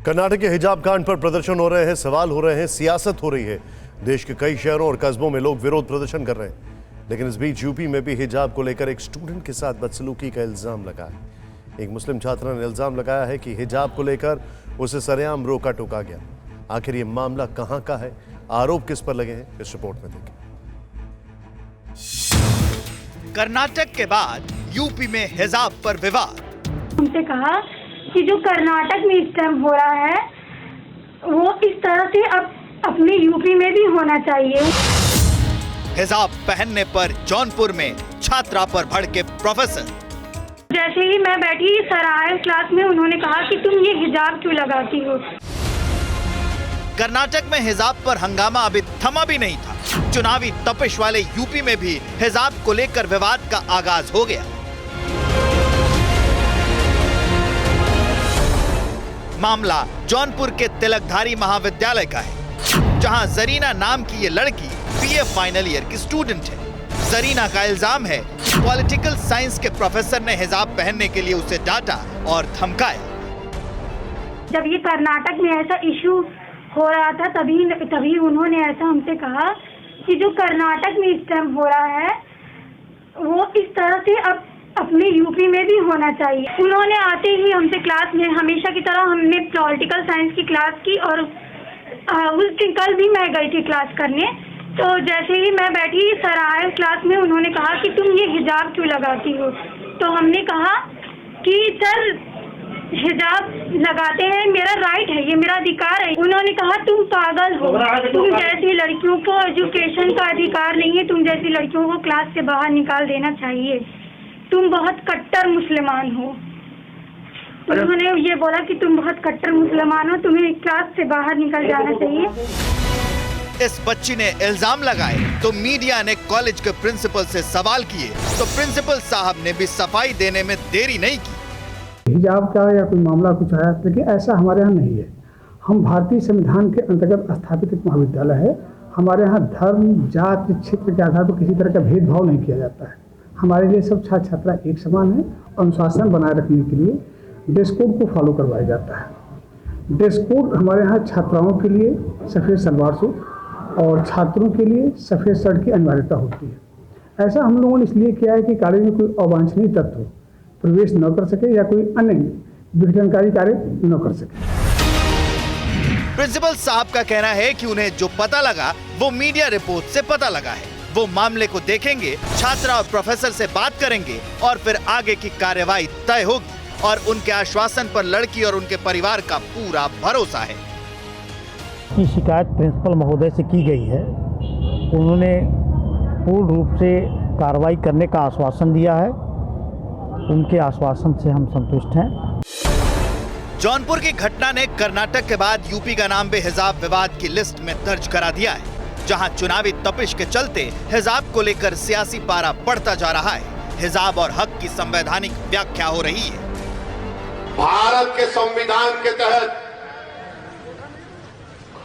कर्नाटक के हिजाब कांड पर प्रदर्शन हो रहे हैं, सवाल हो रहे हैं, सियासत हो रही है। देश के कई शहरों और कस्बों में लोग विरोध प्रदर्शन कर रहे हैं। लेकिन इस बीच यूपी में भी हिजाब को लेकर एक स्टूडेंट के साथ बदसलूकी का इल्जाम लगा है। एक मुस्लिम छात्रा ने इल्जाम लगाया है कि हिजाब को लेकर उसे सरेआम रोका टोका गया। आखिर ये मामला कहां का है, आरोप किस पर लगे हैं, इस रिपोर्ट में देखें। कर्नाटक के बाद यूपी में हिजाब पर विवाद। उनसे कहा कि जो कर्नाटक में इस टाइम हो रहा है वो इस तरह से अब अपने यूपी में भी होना चाहिए। हिजाब पहनने पर जौनपुर में छात्रा पर भड़के प्रोफेसर। जैसे ही मैं बैठी सराय क्लास में, उन्होंने कहा कि तुम ये हिजाब क्यों लगाती हो। कर्नाटक में हिजाब पर हंगामा अभी थमा भी नहीं था। चुनावी तपिश वाले यूपी में भी हिजाब को लेकर विवाद का आगाज हो गया। मामला जौनपुर के तिलकधारी महाविद्यालय का है, जहां जरीना नाम की ये लड़की बीए फाइनल ईयर की स्टूडेंट है। जरीना का इल्जाम है कि पॉलिटिकल साइंस के प्रोफेसर ने हिजाब पहनने के लिए उसे डांटा और धमकाया। जब ये कर्नाटक में ऐसा इशू हो रहा था तभी उन्होंने ऐसा हमसे कहा कि जो कर्नाटक में इस टाइम हो रहा है वो इस तरह से अब अपने यूपी में भी होना चाहिए। उन्होंने आते ही हमसे क्लास में हमेशा की तरह हमने पॉलिटिकल साइंस की क्लास की और उस दिन कल भी मैं गई थी क्लास करने। तो जैसे ही मैं बैठी सराय क्लास में, उन्होंने कहा कि तुम ये हिजाब क्यों लगाती हो। तो हमने कहा कि सर हिजाब लगाते हैं, मेरा राइट है, ये मेरा अधिकार है। उन्होंने कहा तुम पागल हो, तुम जैसी लड़कियों को एजुकेशन का अधिकार नहीं है, तुम जैसी लड़कियों को क्लास से बाहर निकाल देना चाहिए, तुम बहुत कट्टर मुसलमान हो। उन्होंने ये बोला कि तुम बहुत कट्टर मुसलमान हो, तुम्हें क्लास से बाहर निकल जाना चाहिए। इस बच्ची ने इल्जाम लगाए तो मीडिया ने कॉलेज के प्रिंसिपल से सवाल किए तो प्रिंसिपल साहब ने भी सफाई देने में देरी नहीं की। हिजाब का या कोई मामला कुछ है, लेकिन ऐसा हमारे यहाँ नहीं है। हम भारतीय संविधान के अंतर्गत स्थापित एक महाविद्यालय है। हमारे यहाँ धर्म, जाति, क्षेत्र के आधार पर किसी तरह का भेदभाव नहीं किया जाता है। हमारे लिए सब छात्र छात्रा एक समान है। अनुशासन बनाए रखने के लिए ड्रेस कोड को फॉलो करवाया जाता है। ड्रेस कोड हमारे यहाँ छात्राओं के लिए सफ़ेद सलवार सूट और छात्रों के लिए सफ़ेद शर्ट की अनिवार्यता होती है। ऐसा हम लोगों ने इसलिए किया है कि कॉलेज में कोई अवांछनीय तत्व प्रवेश न कर सके या कोई अन्य विघटनकारी कार्य न कर सके। प्रिंसिपल साहब का कहना है कि उन्हें जो पता लगा वो मीडिया रिपोर्ट से पता लगा है। वो मामले को देखेंगे, छात्रा और प्रोफेसर से बात करेंगे और फिर आगे की कार्यवाही तय होगी। और उनके आश्वासन पर लड़की और उनके परिवार का पूरा भरोसा है। की शिकायत प्रिंसिपल महोदय से की गई है। उन्होंने पूर्ण रूप से कार्रवाई करने का आश्वासन दिया है। उनके आश्वासन से हम संतुष्ट हैं। जौनपुर की घटना ने कर्नाटक के बाद यूपी का नाम भी हिजाब विवाद की लिस्ट में दर्ज करा दिया है, जहां चुनावी तपिश के चलते हिजाब को लेकर सियासी पारा बढ़ता जा रहा है। हिजाब और हक की संवैधानिक व्याख्या हो रही है। भारत के संविधान के तहत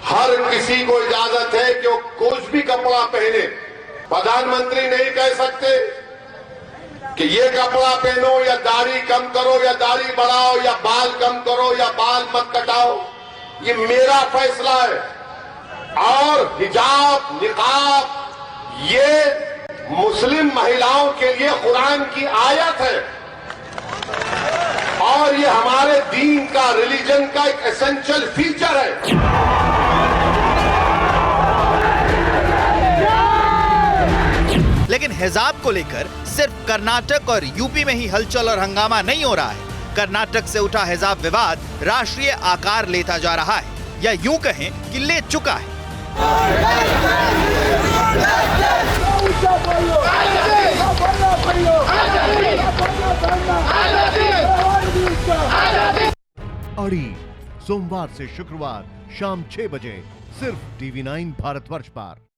हर किसी को इजाजत है कि वो कुछ भी कपड़ा पहने। प्रधानमंत्री नहीं कह सकते कि ये कपड़ा पहनो या दाढ़ी कम करो या दाढ़ी बढ़ाओ या बाल कम करो या बाल मत कटाओ। ये मेरा फैसला है। और हिजाब, निकाब ये मुस्लिम महिलाओं के लिए कुरान की आयत है और ये हमारे दीन का, रिलीजन का एक एसेंशियल फीचर है। लेकिन हिजाब को लेकर सिर्फ कर्नाटक और यूपी में ही हलचल और हंगामा नहीं हो रहा है। कर्नाटक से उठा हिजाब विवाद राष्ट्रीय आकार लेता जा रहा है, या यूं कहें कि ले चुका है। अड़ी सोमवार से शुक्रवार शाम 6 बजे सिर्फ TV9 भारतवर्ष पर।